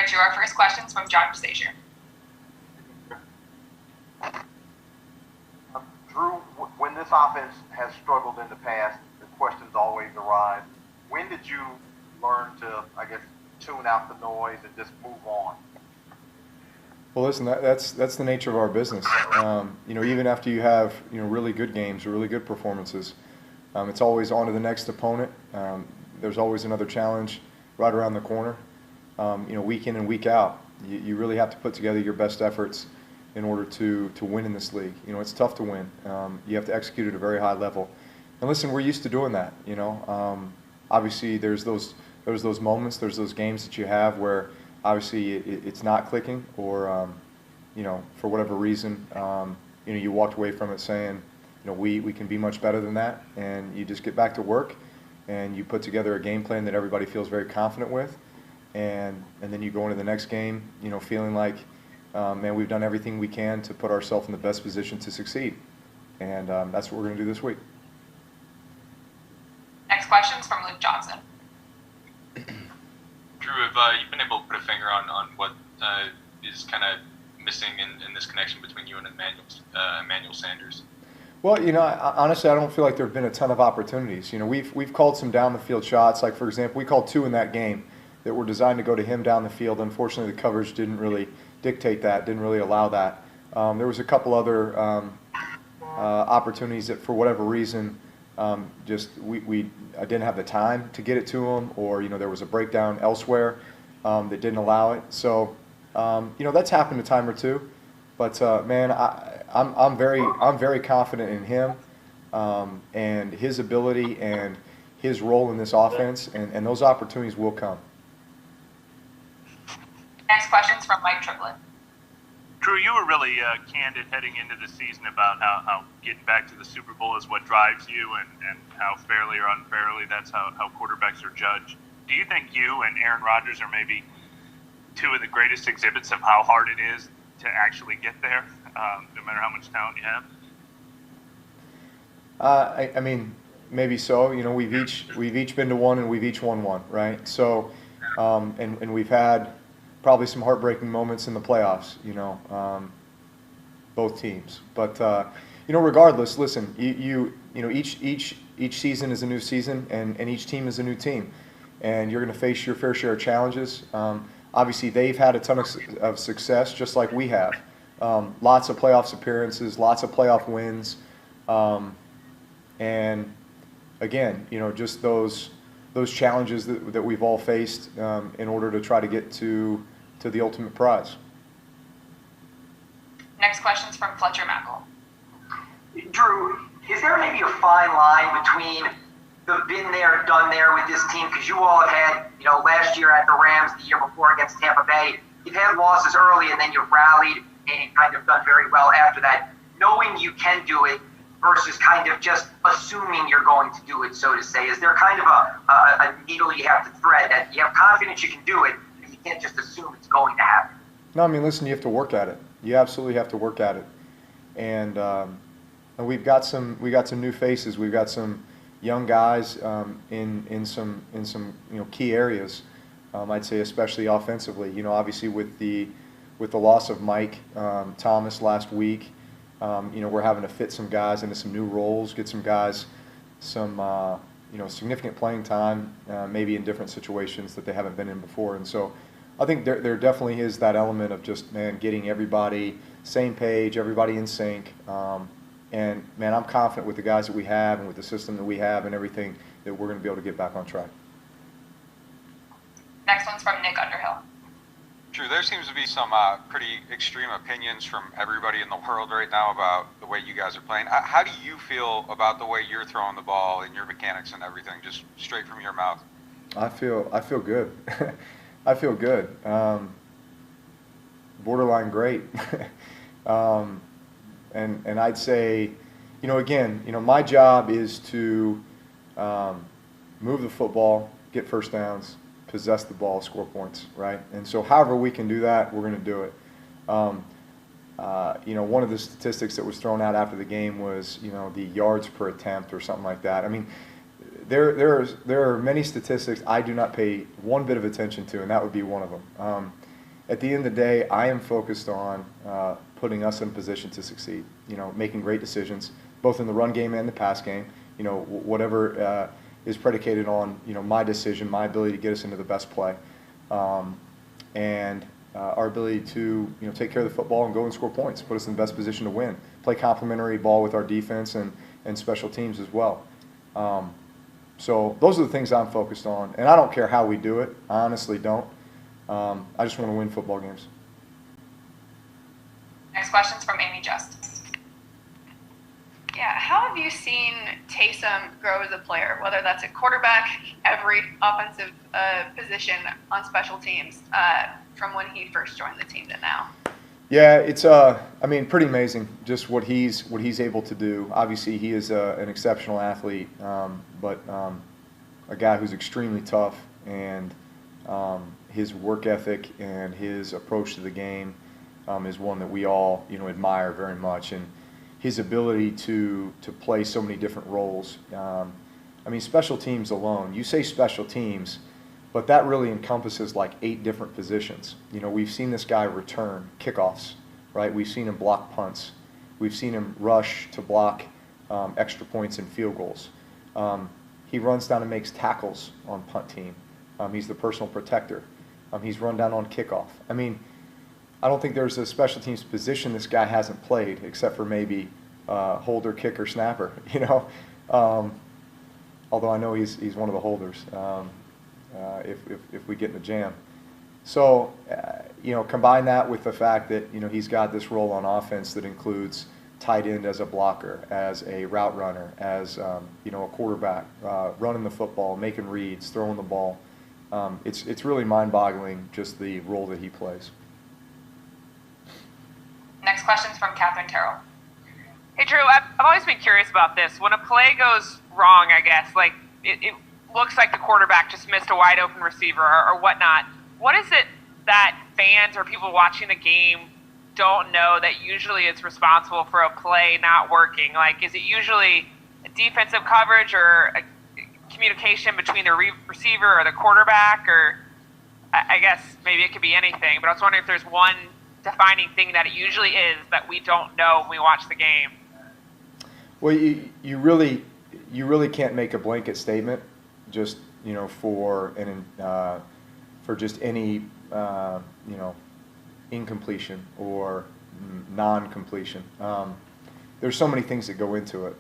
to our first questions from John Stacia. Drew, when this offense has struggled in the past, the questions always arise. When did you learn to, I guess, tune out the noise and just move on? Well, listen, that's the nature of our business. Even after you have really good games or really good performances, it's always on to the next opponent. There's always another challenge right around the corner. Week in and week out, you really have to put together your best efforts in order to win in this league. It's tough to win. You have to execute at a very high level. And listen, we're used to doing that. Obviously there's those moments, there's those games that you have where obviously it's not clicking, or for whatever reason, you walked away from it saying, we can be much better than that, and you just get back to work and you put together a game plan that everybody feels very confident with, and then you go into the next game, feeling like, man, we've done everything we can to put ourselves in the best position to succeed, and that's what we're going to do this week. Next question is from Luke Johnson. Drew, have you been able to put a finger on what is kind of missing in this connection between you and Emmanuel Sanders? Well, honestly, I don't feel like there have been a ton of opportunities. We've called some down the field shots. Like, for example, we called 2 in that game that were designed to go to him down the field. Unfortunately, the coverage didn't really dictate that, didn't really allow that. There was a couple other opportunities that, for whatever reason, I didn't have the time to get it to him, or there was a breakdown elsewhere that didn't allow it. So that's happened a time or two. But man, I'm very confident in him and his ability and his role in this offense, and those opportunities will come. Next question is from Mike Triplett. Drew, you were really candid heading into the season about how getting back to the Super Bowl is what drives you, and how fairly or unfairly that's how quarterbacks are judged. Do you think you and Aaron Rodgers are maybe 2 of the greatest exhibits of how hard it is to actually get there, no matter how much talent you have? I mean, maybe so. We've each been to one, and we've each won one, right? So, and we've had probably some heartbreaking moments in the playoffs, both teams. But regardless, listen, each season is a new season, and each team is a new team, and you're going to face your fair share of challenges. Obviously, they've had a ton of success, just like we have. Lots of playoffs appearances, lots of playoff wins, and again, just those challenges that we've all faced in order to try to get to the ultimate prize. Next question is from Fletcher Mackel. Drew, is there maybe a fine line between the been there, done there with this team? Because you all have had, last year at the Rams, the year before against Tampa Bay, you've had losses early and then you've rallied and kind of done very well after that. Knowing you can do it versus kind of just assuming you're going to do it, so to say, is there kind of a needle you have to thread that you have confidence you can do it, and you can't just assume it's going to happen? No, I mean, listen, you have to work at it. You absolutely have to work at it, and we've got some new faces. We've got some young guys in some key areas. I'd say especially offensively. Obviously with the loss of Mike Thomas last week, we're having to fit some guys into some new roles, get some guys some significant playing time, maybe in different situations that they haven't been in before. And so I think there definitely is that element of just, man, getting everybody same page, everybody in sync. And, man, I'm confident with the guys that we have and with the system that we have and everything that we're going to be able to get back on track. Next one's from Nick Underhill. Drew, there seems to be some pretty extreme opinions from everybody in the world right now about the way you guys are playing. How do you feel about the way you're throwing the ball and your mechanics and everything, just straight from your mouth? I feel good. I feel good. Borderline great. And I'd say, again, my job is to move the football, get first downs, possess the ball, score points, right? And so however we can do that, we're going to do it. One of the statistics that was thrown out after the game was, the yards per attempt or something like that. I mean, there are many statistics I do not pay one bit of attention to, and that would be one of them. at the end of the day, I am focused on putting us in position to succeed. Making great decisions, both in the run game and the pass game. Whatever is predicated on my decision, my ability to get us into the best play, and our ability to take care of the football and go and score points, put us in the best position to win. Play complementary ball with our defense and special teams as well. So those are the things I'm focused on, and I don't care how we do it. I honestly don't. I just want to win football games. Next question's from Amy Just. Yeah, how have you seen Taysom grow as a player, whether that's at quarterback, every offensive position on special teams, from when he first joined the team to now? Yeah, it's pretty amazing just what he's able to do. Obviously, he is an exceptional athlete, but a guy who's extremely tough, and his work ethic and his approach to the game is one that we all admire very much, and his ability to play so many different roles. Special teams alone. You say special teams, but that really encompasses like 8 different positions. We've seen this guy return kickoffs, right? We've seen him block punts. We've seen him rush to block extra points and field goals. He runs down and makes tackles on punt team. He's the personal protector. He's run down on kickoff. I don't think there's a special teams position this guy hasn't played, except for maybe holder, kicker, snapper. Although I know he's one of the holders. If we get in the jam. So, combine that with the fact that, he's got this role on offense that includes tight end as a blocker, as a route runner, as, a quarterback, running the football, making reads, throwing the ball. It's really mind-boggling just the role that he plays. Next question's from Catherine Terrell. Hey, Drew, I've always been curious about this. When a play goes wrong, I guess, like it looks like the quarterback just missed a wide open receiver or whatnot. What is it that fans or people watching the game don't know that usually is responsible for a play not working? Like, is it usually a defensive coverage or a communication between the receiver or the quarterback? Or I guess maybe it could be anything, but I was wondering if there's one defining thing that it usually is that we don't know when we watch the game. Well, you really can't make a blanket statement just for just any incompletion or non-completion. There's so many things that go into it,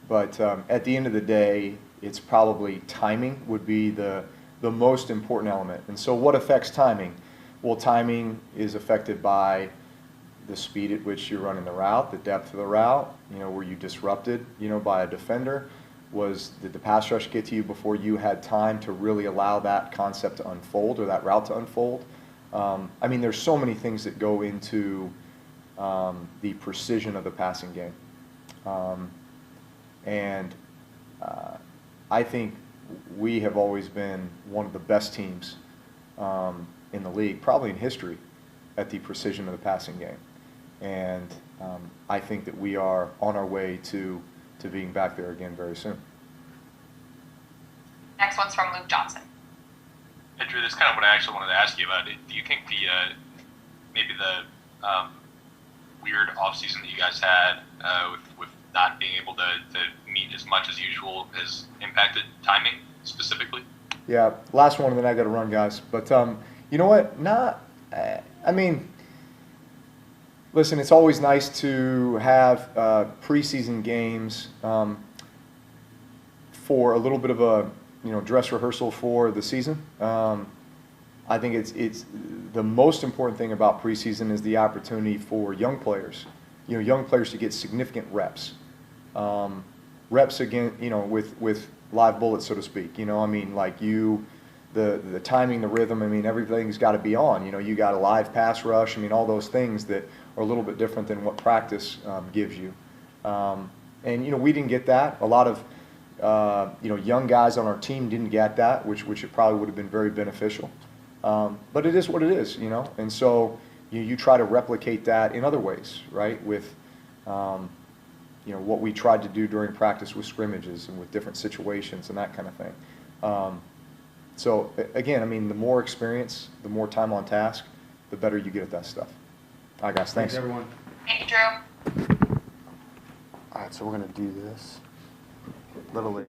but at the end of the day, it's probably timing would be the most important element. And so, what affects timing? Well, timing is affected by the speed at which you're running the route, the depth of the route. Were you disrupted, by a defender? Did the pass rush get to you before you had time to really allow that concept to unfold or that route to unfold? There's so many things that go into the precision of the passing game. I think we have always been one of the best teams in the league, probably in history, at the precision of the passing game. And I think that we are on our way to being back there again very soon. Next one's from Luke Johnson. Hey, Drew, that's kind of what I actually wanted to ask you about. Do you think maybe the weird offseason that you guys had with not being able to meet as much as usual has impacted timing specifically? Yeah, last one, and then I got to run, guys. But you know what? Listen, it's always nice to have preseason games for a little bit of a dress rehearsal for the season. I think it's the most important thing about preseason is the opportunity for young players, young players to get significant reps, reps again, with live bullets, so to speak. The timing, the rhythm. Everything's got to be on. You got a live pass rush. All those things that are a little bit different than what practice gives you. And we didn't get that. A lot of young guys on our team didn't get that, which it probably would have been very beneficial. But it is what it is, And so you try to replicate that in other ways, right? With what we tried to do during practice with scrimmages and with different situations and that kind of thing. So again, the more experience, the more time on task, the better you get at that stuff. All right, guys, thanks. Everyone. Thank you, Drew. All right, so we're going to do this. Little League.